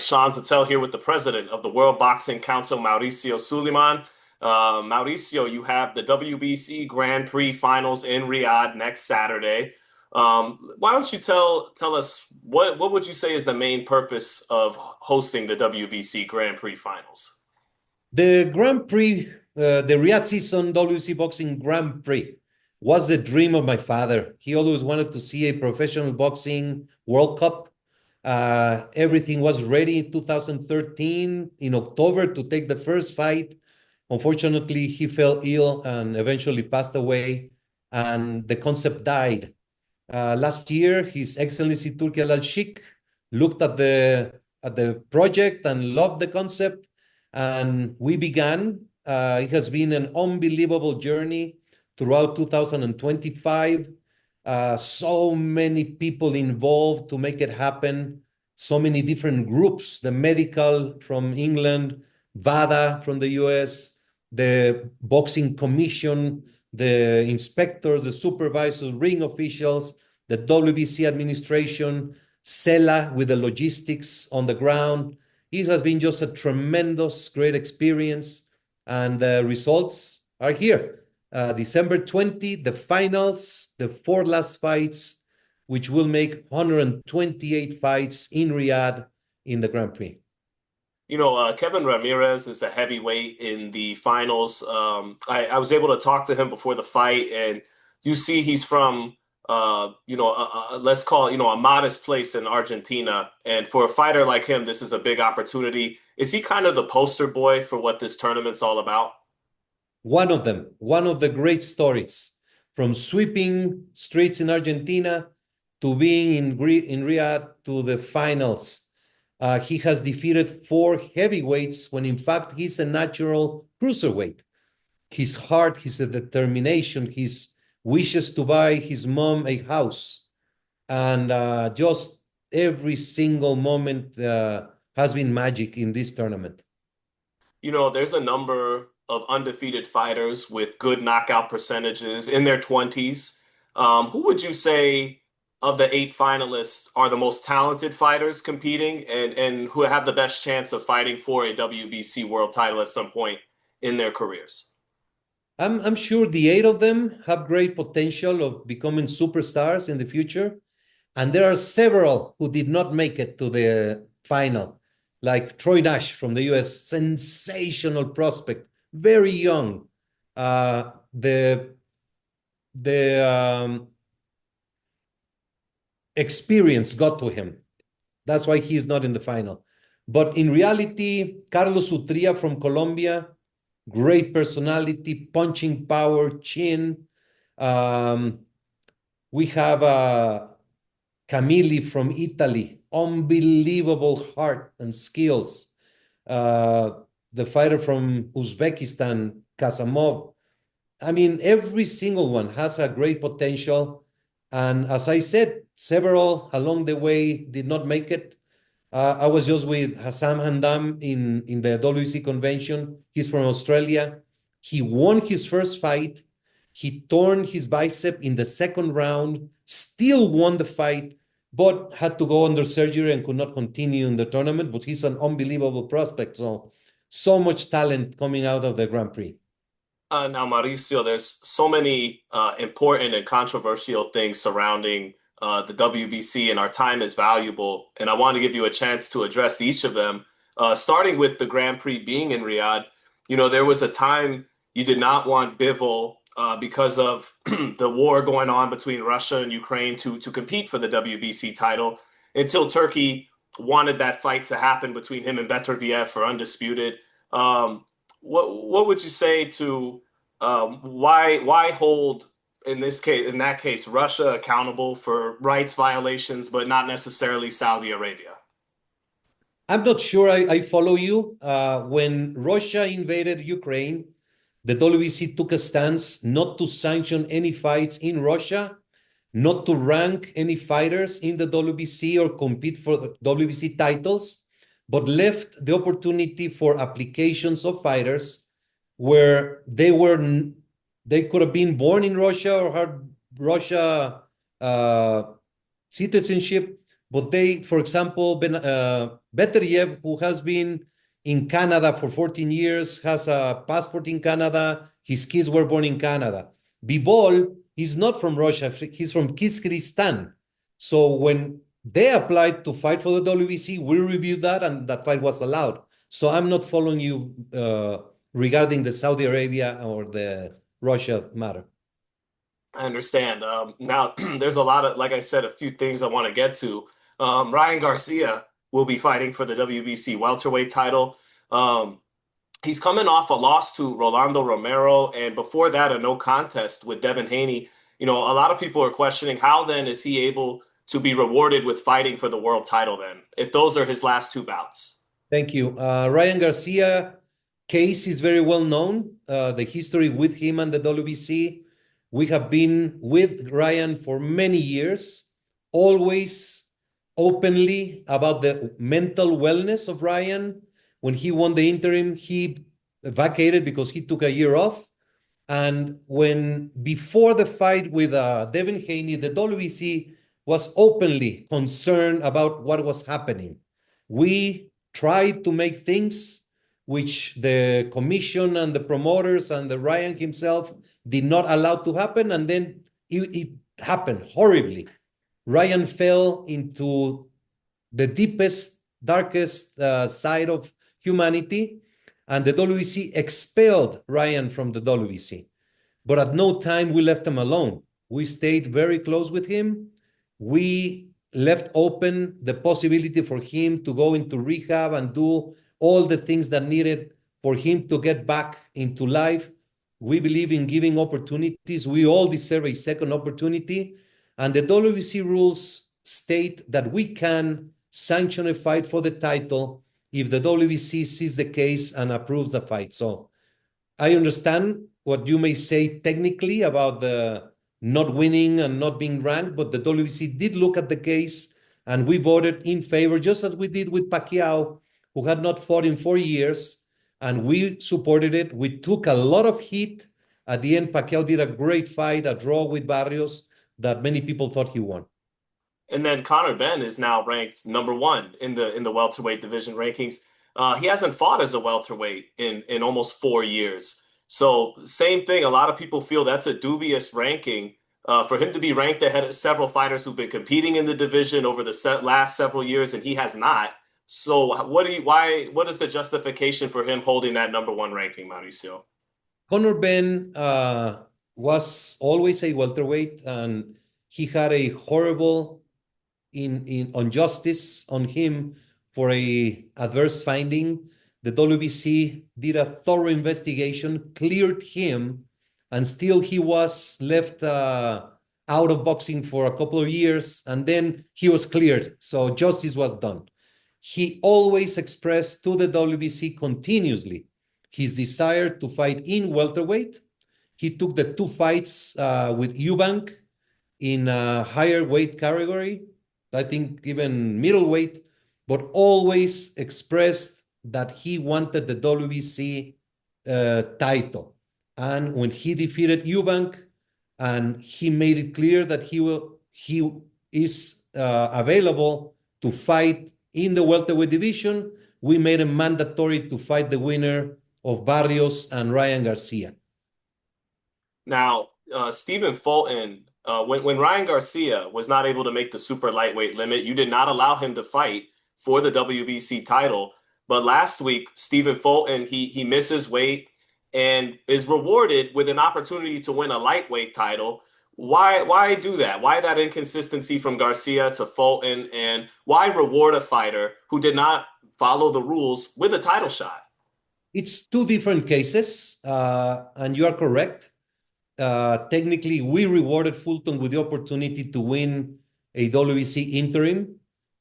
Sean Zittel here with the president of the World Boxing Council, Mauricio Sulaiman. Mauricio, you have the WBC Grand Prix finals in Riyadh next Saturday. Why don't you tell us what would you say is the main purpose of hosting the WBC Grand Prix finals? The Grand Prix, the Riyadh season WBC Boxing Grand Prix was the dream of my father. He always wanted to see a professional boxing World Cup. Everything was ready in 2013 in October to take the first fight. Unfortunately, he fell ill and eventually passed away, and the concept died. Last year, His Excellency Turki Al-Sheikh looked at the project and loved the concept, and we began. It has been an unbelievable journey throughout 2025. So many people involved to make it happen, so many different groups, the medical from England, VADA from the US, the Boxing Commission, the inspectors, the supervisors, ring officials, the WBC administration, SELA with the logistics on the ground. It has been just a tremendous, great experience, and the results are here. December 20, the finals, the four last fights, which will make 128 fights in Riyadh in the Grand Prix. Kevin Ramirez is a heavyweight in the finals. I was able to talk to him before the fight, and you see he's from, let's call it, a modest place in Argentina. And for a fighter like him, this is a big opportunity. Is he kind of the poster boy for what this tournament's all about? One of them, one of the great stories, from sweeping streets in Argentina to being in Riyadh to the finals. He has defeated four heavyweights when in fact he's a natural cruiserweight. His heart, his determination, his wishes to buy his mom a house, and just every single moment has been magic in this tournament. There's a number of undefeated fighters with good knockout percentages in their 20s. Who would you say of the eight finalists are the most talented fighters competing and who have the best chance of fighting for a WBC world title at some point in their careers? I'm sure the eight of them have great potential of becoming superstars in the future. And there are several who did not make it to the final, like Troy Nash from the US, sensational prospect, very young. The experience got to him. That's why he's not in the final. But in reality, Carlos Utria from Colombia, great personality, punching power, chin. We have Camilli from Italy, unbelievable heart and skills. The fighter from Uzbekistan, Kasamov. I mean, every single one has a great potential. And as I said, several along the way did not make it. I was just with Hassam Handam in the WBC convention. He's from Australia. He won his first fight. He torn his bicep in the second round, still won the fight, but had to go under surgery and could not continue in the tournament. But he's an unbelievable prospect. So much talent coming out of the Grand Prix. Now, Mauricio, there's so many important and controversial things surrounding the WBC, and our time is valuable. And I want to give you a chance to address each of them, starting with the Grand Prix being in Riyadh. There was a time you did not want Bivol because of the war going on between Russia and Ukraine to compete for the WBC title until Turkey wanted that fight to happen between him and Beterbiev for undisputed. What would you say to why hold in that case Russia accountable for rights violations, but not necessarily Saudi Arabia? I'm not sure I follow you. When Russia invaded Ukraine, the WBC took a stance not to sanction any fights in Russia, not to rank any fighters in the WBC or compete for WBC titles, but left the opportunity for applications of fighters where they could have been born in Russia or had Russia citizenship, But they, for example, Beterbiev, who has been in Canada for 14 years, has a passport in Canada. His kids were born in Canada. Bivol is not from Russia. He's from Kyrgyzstan. So when they applied to fight for the WBC, we reviewed that, and that fight was allowed. So I'm not following you regarding the Saudi Arabia or the Russia matter. I understand. Now, there's a lot of, like I said, a few things I want to get to. Ryan Garcia will be fighting for the WBC welterweight title. Um, he's coming off a loss to Rolando Romero, and before that, a no contest with Devin Haney. You know, a lot of people are questioning how then is he able to be rewarded with fighting for the world title then, if those are his last two bouts. Thank you. Ryan Garcia case is very well known. The history with him and the WBC. We have been with Ryan for many years, always openly about the mental wellness of Ryan. When he won the interim, he vacated because he took a year off. And when before the fight with Devin Haney, the WBC was openly concerned about what was happening. We tried to make things which the commission and the promoters and the Ryan himself did not allow to happen, and then it happened horribly. Ryan fell into the deepest, darkest side of humanity, and the WBC expelled Ryan from the WBC. But at no time we left him alone. We stayed very close with him. We left open the possibility for him to go into rehab and do all the things that needed for him to get back into life. We believe in giving opportunities. We all deserve a second opportunity. And the WBC rules state that we can sanction a fight for the title if the WBC sees the case and approves the fight. So I understand what you may say technically about the not winning and not being ranked, but the WBC did look at the case and we voted in favor, just as we did with Pacquiao, who had not fought in 4 years, and we supported it. We took a lot of heat. At the end, Pacquiao did a great fight, a draw with Barrios that many people thought he won. And then Conor Benn is now ranked #1 in the welterweight division rankings. He hasn't fought as a welterweight in almost 4 years. So same thing. A lot of people feel that's a dubious ranking. For him to be ranked ahead of several fighters who've been competing in the division over the last several years, and he has not. So what is the justification for him holding that #1 ranking, Mauricio? Conor Benn was always a welterweight, and he had a horrible injustice on him for a adverse finding. The WBC did a thorough investigation, cleared him, and still he was left out of boxing for a couple of years, and then he was cleared. So justice was done. He always expressed to the WBC continuously his desire to fight in welterweight. He took the 2 fights with Eubank in a higher weight category, I think even middleweight, but always expressed that he wanted the WBC title. And when he defeated Eubank, and he made it clear that he is available to fight in the welterweight division, we made it mandatory to fight the winner of Barrios and Ryan Garcia. Now, Stephen Fulton, when Ryan Garcia was not able to make the super lightweight limit, you did not allow him to fight for the WBC title. But last week, Stephen Fulton, he misses weight and is rewarded with an opportunity to win a lightweight title. Why do that? Why that inconsistency from Garcia to Fulton? And why reward a fighter who did not follow the rules with a title shot? It's 2 different cases, and you are correct. Technically, we rewarded Fulton with the opportunity to win a WBC interim,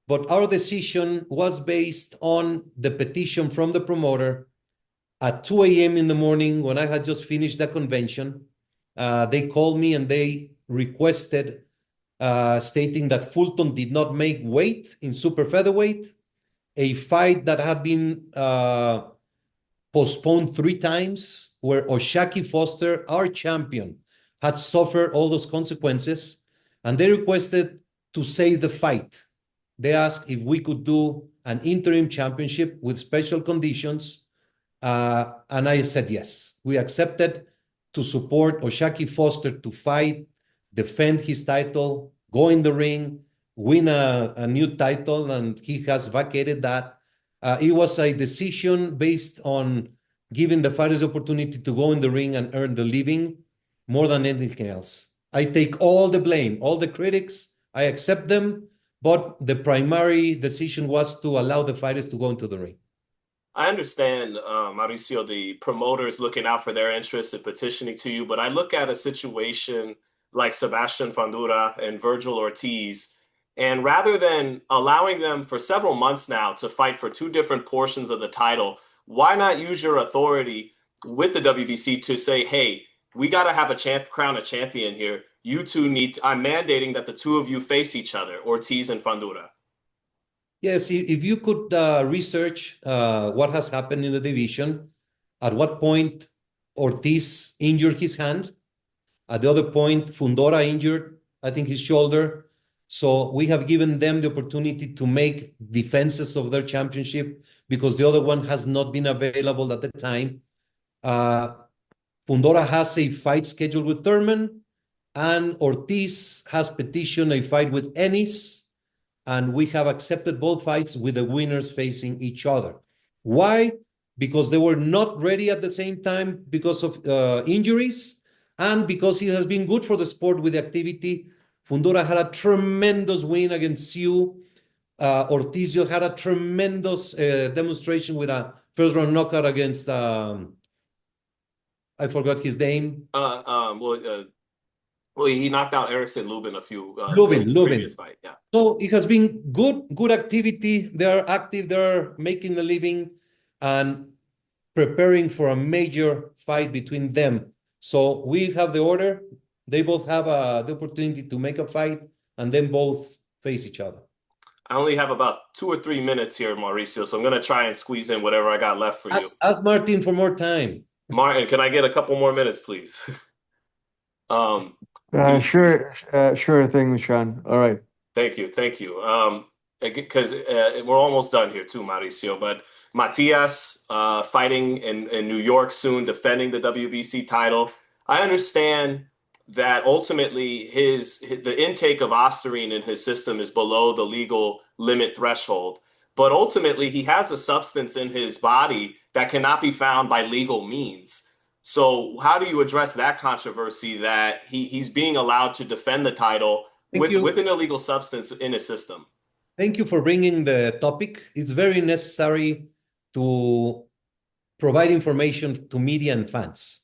but our decision was based on the petition from the promoter at 2 a.m. in the morning when I had just finished the convention. They called me and they requested, stating that Fulton did not make weight in super featherweight, a fight that had been postponed 3 times, where Oshaki Foster, our champion, had suffered all those consequences, and they requested to save the fight they asked if we could do an interim championship with special conditions. And I said yes. We accepted to support Oshaki Foster to fight, defend his title, go in the ring, win a new title, and he has vacated that. It was a decision based on giving the fighters the opportunity to go in the ring and earn the living more than anything else. I take all the blame, all the critics, I accept them, but the primary decision was to allow the fighters to go into the ring. I understand, Mauricio, the promoters looking out for their interests and petitioning to you, but I look at a situation like Sebastian Fundora and Virgil Ortiz, and rather than allowing them for several months now to fight for two different portions of the title, why not use your authority with the WBC to say, hey, we got to have crown a champion here. You two I'm mandating that the two of you face each other, Ortiz and Fundora. Yes, if you could research what has happened in the division, at what point Ortiz injured his hand, at the other point Fundora injured, I think, his shoulder. So we have given them the opportunity to make defenses of their championship because the other one has not been available at the time. Fundora has a fight scheduled with Thurman, and Ortiz has petitioned a fight with Ennis, and we have accepted both fights with the winners facing each other. Why? Because they were not ready at the same time because of injuries, and because it has been good for the sport with the activity. Fundora had a tremendous win against Sioux. Ortiz had a tremendous demonstration with a first-round knockout against, I forgot his name. Well, he knocked out Erickson Lubin a few Lubin. previous fight. Yeah. So it has been good activity. They're active. They're making a living and preparing for a major fight between them. So we have the order. They both have the opportunity to make a fight and then both face each other. I only have about 2 or 3 minutes here, Mauricio, so I'm going to try and squeeze in whatever I got left for you. Ask Martin for more time. Martin, can I get a couple more minutes, please? Sure thing, Sean. All right. Thank you. Because we're almost done here too, Mauricio. But Matias fighting in New York soon, defending the WBC title. I understand that ultimately the intake of ostarine in his system is below the legal limit threshold. But ultimately, he has a substance in his body that cannot be found by legal means. So how do you address that controversy that he's being allowed to defend the title with an illegal substance in his system? Thank you for bringing the topic. It's very necessary to provide information to media and fans.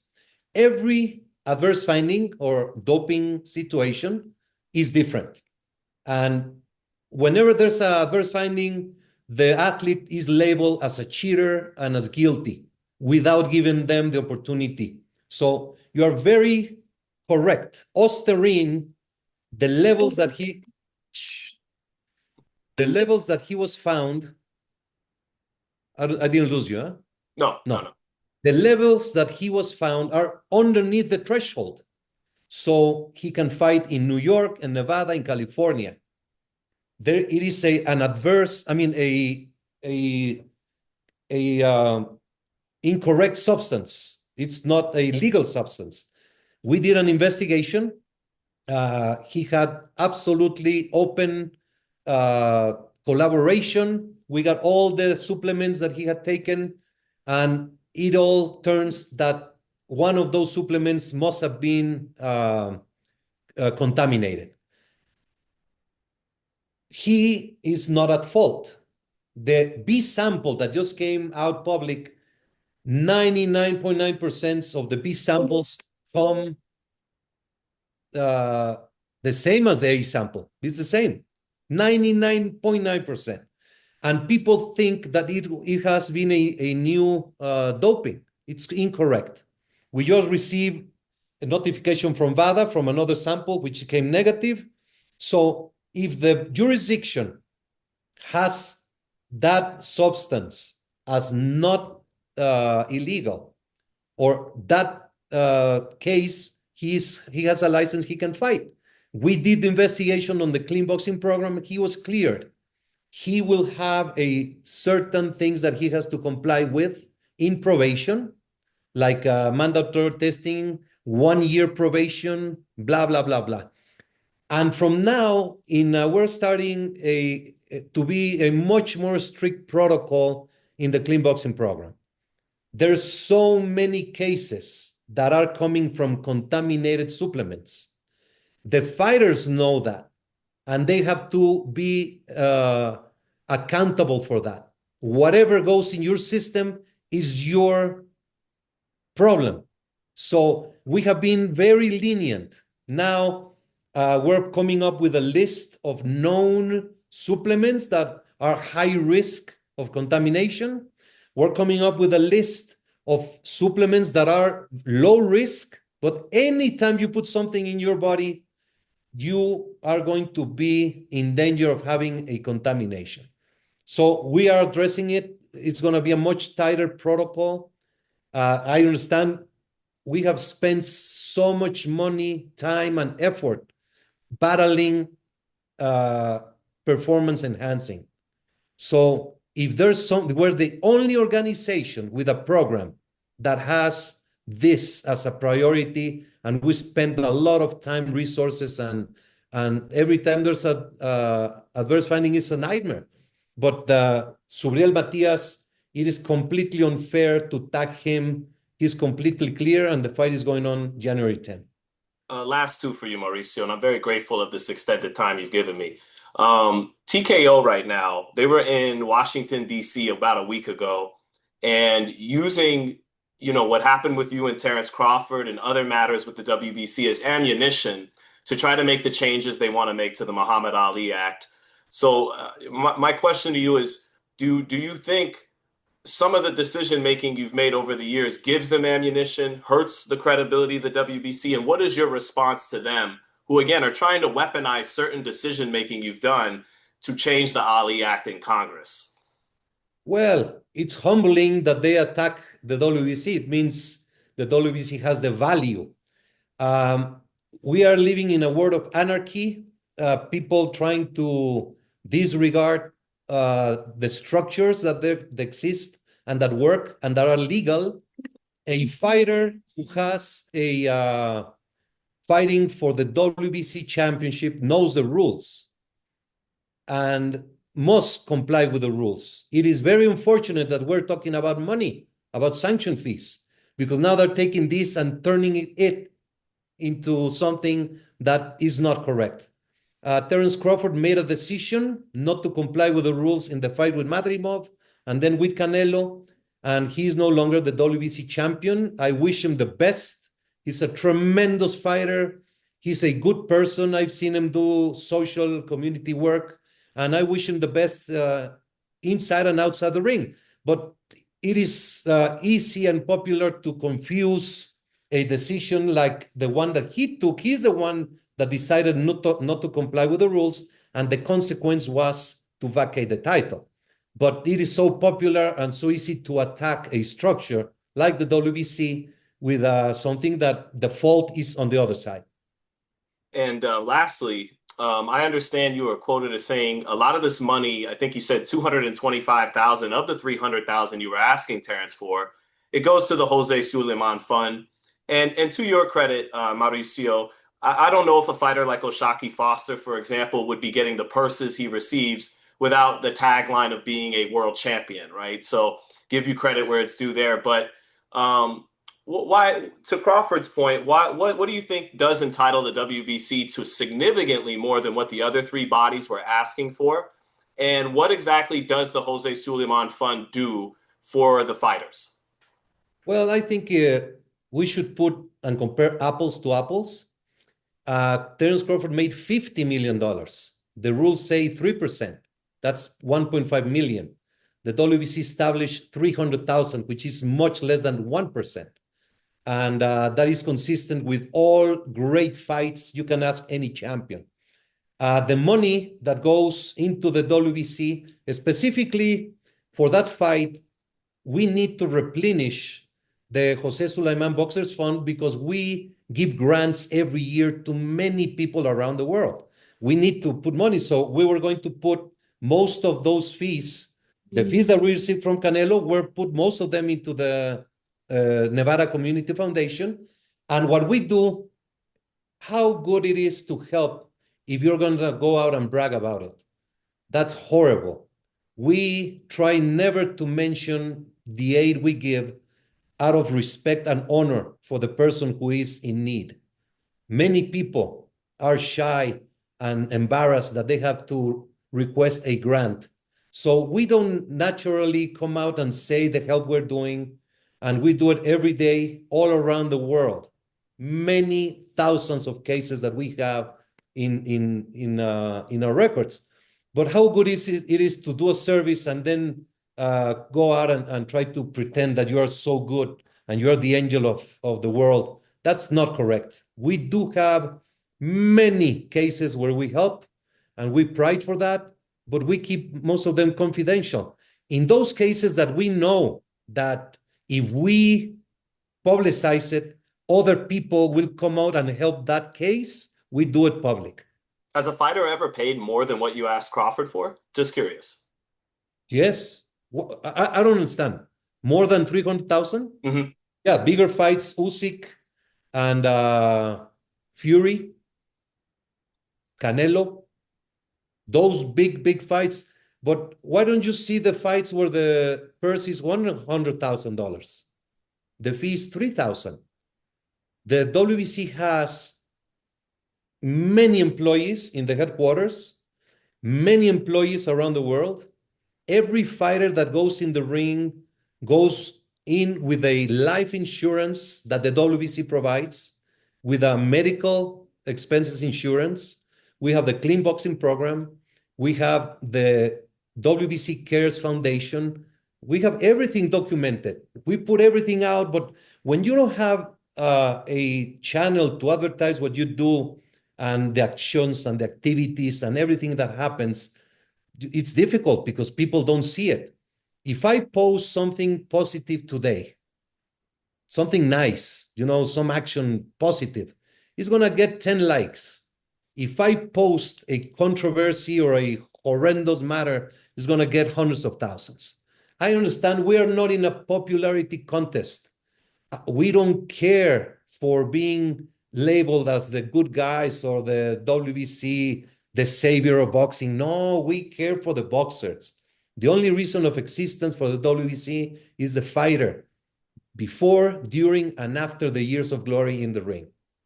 Every adverse finding or doping situation is different. And whenever there's an adverse finding, the athlete is labeled as a cheater and as guilty without giving them the opportunity. So you are very correct. Ostarine, the levels that he was found, I didn't lose you, huh? No. The levels that he was found are underneath the threshold. So he can fight in New York and Nevada and California. There it is incorrect substance. It's not a legal substance. We did an investigation. He had absolutely open collaboration. We got all the supplements that he had taken, and it all turns that one of those supplements must have been contaminated. He is not at fault. The B sample that just came out public, 99.9% of the B samples come the same as the A sample. It's the same, 99.9%. And people think that it has been a new doping. It's incorrect. We just received a notification from WADA from another sample, which came negative. So if the jurisdiction has that substance as not illegal, or that case, he has a license, he can fight. We did the investigation on the clean boxing program. He was cleared. he will have a certain things that he has to comply with in probation, like mandatory testing, 1 year probation, blah, blah, blah, blah. And from now in, we're starting to be a much more strict protocol in the clean boxing program. There's so many cases that are coming from contaminated supplements. The fighters know that, and they have to be accountable for that. Whatever goes in your system is your problem. So we have been very lenient. Now we're coming up with a list of known supplements that are high risk of contamination. We're coming up with a list of supplements that are low risk, but anytime you put something in your body, you are going to be in danger of having a contamination. So we are addressing it. It's going to be a much tighter protocol. I understand we have spent so much money, time, and effort battling performance enhancing. So if there's we're the only organization with a program that has this as a priority, and we spend a lot of time, resources, and every time there's a adverse finding, is a nightmare. But Subriel Matias, it is completely unfair to tag him. He's completely clear, and the fight is going on January 10th. Last two for you, Mauricio, and I'm very grateful of this extended time you've given me. TKO right now, they were in Washington, D.C. about a week ago, and using, what happened with you and Terence Crawford and other matters with the WBC as ammunition to try to make the changes they want to make to the Muhammad Ali Act. So my question to you is, do you think some of the decision-making you've made over the years gives them ammunition, hurts the credibility of the WBC? And what is your response to them, who, again, are trying to weaponize certain decision-making you've done to change the Ali Act in Congress? Well, it's humbling that they attack the WBC. It means the WBC has the value. We are living in a world of anarchy, people trying to disregard the structures that exist and that work and that are legal. A fighter who has a fighting for the WBC championship knows the rules and must comply with the rules. It is very unfortunate that we're talking about money, about sanction fees, because now they're taking this and turning it into something that is not correct. Terence Crawford made a decision not to comply with the rules in the fight with Madrimov and then with Canelo, and he's no longer the WBC champion. I wish him the best. He's a tremendous fighter. He's a good person. I've seen him do social community work, and I wish him the best inside and outside the ring. But it is easy and popular to confuse a decision like the one that he took. He's the one that decided not to comply with the rules, and the consequence was to vacate the title. But it is so popular and so easy to attack a structure like the WBC with something that the fault is on the other side. And lastly, I understand you were quoted as saying a lot of this money, I think you said 225,000 of the 300,000 you were asking Terence for, it goes to the Jose Sulaiman Fund. And to your credit, Mauricio, I don't know if a fighter like O'Shaquie Foster, for example, would be getting the purses he receives without the tagline of being a world champion, right? So give you credit where it's due there. But why, to Crawford's point, what do you think does entitle the WBC to significantly more than what the other three bodies were asking for? And what exactly does the Jose Sulaiman Fund do for the fighters? Well, I think we should put and compare apples to apples. Terence Crawford made $50 million. The rules say 3%. That's 1.5 million. The WBC established 300,000, which is much less than 1%. And that is consistent with all great fights. You can ask any champion. The money that goes into the WBC, specifically for that fight, we need to replenish the Jose Sulaiman Boxers Fund because we give grants every year to many people around the world. We need to put money. So we were going to put most of those fees, the fees that we received from Canelo, were put most of them into the Nevada Community Foundation. And what we do, how good it is to help if you're going to go out and brag about it. That's horrible. We try never to mention the aid we give out of respect and honor for the person who is in need. Many people are shy and embarrassed that they have to request a grant. So we don't naturally come out and say the help we're doing, and we do it every day all around the world. Many thousands of cases that we have in our records. But how good it is to do a service and then go out and try to pretend that you are so good and you're the angel of the world. That's not correct. We do have many cases where we help, and we pride for that, but we keep most of them confidential. In those cases that we know that if we publicize it, other people will come out and help that case, we do it public. Has a fighter ever paid more than what you asked Crawford for? Just curious. Yes. I don't understand. More than 300,000? Mm-hmm. Yeah, bigger fights, Usyk and Fury, Canelo, those big fights. But why don't you see the fights where the purse is $100,000? The fee is $3,000. The WBC has many employees in the headquarters, many employees around the world. Every fighter that goes in the ring goes in with a life insurance that the WBC provides, with a medical expenses insurance. We have the clean boxing program. We have the WBC Cares Foundation. We have everything documented. We put everything out, but when you don't have a channel to advertise what you do and the actions and the activities and everything that happens, it's difficult because people don't see it. If I post something positive today, something nice, some action positive, it's going to get 10 likes. If I post a controversy or a horrendous matter, it's going to get hundreds of thousands. I understand we are not in a popularity contest. We don't care for being labeled as the good guys or the WBC, the savior of boxing. No, we care for the boxers. The only reason of existence for the WBC is the fighter, before, during, and after the years of glory in the ring.